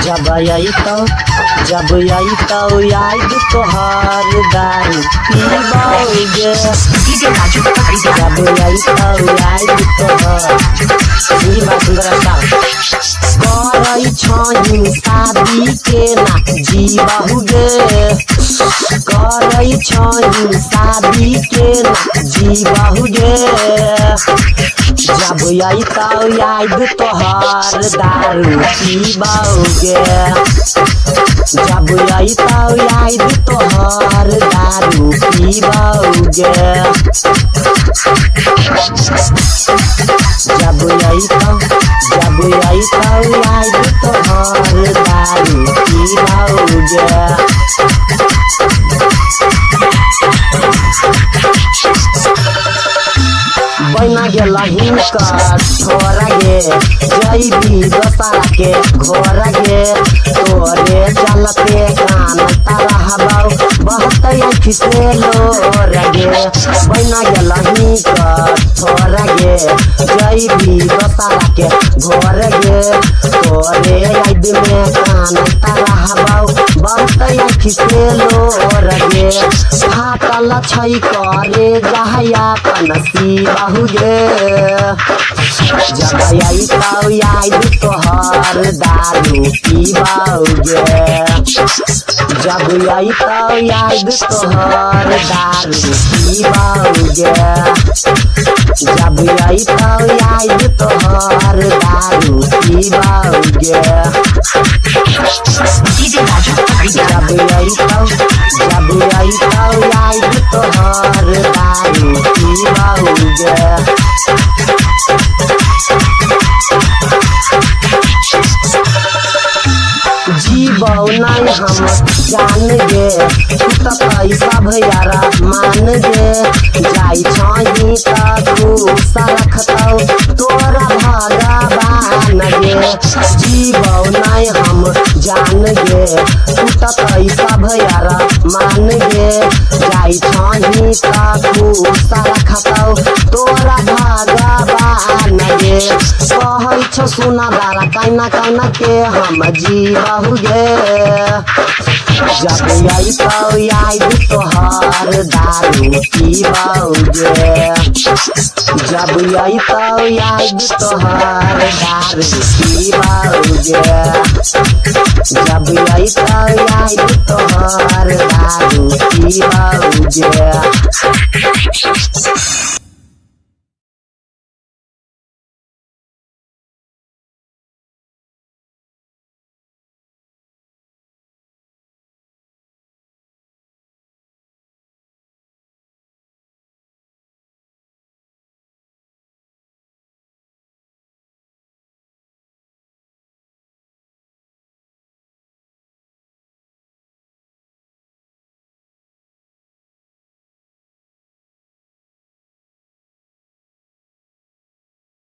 जब आई तो याद तोहार दारू पीबोगे। जब आई तो याद तोहार ई बात सुंदर करई छही शादी के ना जीबहुगे। करई छही शादी के ना जीबहुगे। जब आई तो याद तोहार दारू पीबोगे। जब आई तो याद तोहार दारू पीबोगे। जब आई तो याद तोहार दारू पीबोगे। बना गेला हिनकर छोरा गे जैबी दोसरा के घर गे। तोरे चलते कान तारा हबाऊ बहुत आँखि से लोर गे। बना गेला हिनकर छोरा गे जैबी दोसरा के घर गे। तोरे याद में कान तारा हबाऊ बहुत आँखि से लोर गे। फाटल छै करे जहया कनसी बहुगे। जब आई तो याद तोहार दारू पीबोगे। जब आई तो याद तोहार दारू पीबोगे। जब आई तो याद तोहार दारू पीबोगे। जब आई तो याद तोहार दारू पीबोगे। जीबौ नहीं हम जान गे। तू तो पैसा भैयारा मान गे। जाई छही त खुश रखतौ तोरा भगवान गे। जीबौ नहीं हम जान गे। तू तो पैसा भैयारा मान गे। जाई छही त खुश रखतौ तोरा भगवान गे। कहै छौ सुना दारा कैना कैना के हम जीबहुगे। जब आई तो याद तोहार दारू पीबोगे। जब आई तो याद तोहार दारू पीबोगे। जब आई तो याद तोहार दारू पीबोगे।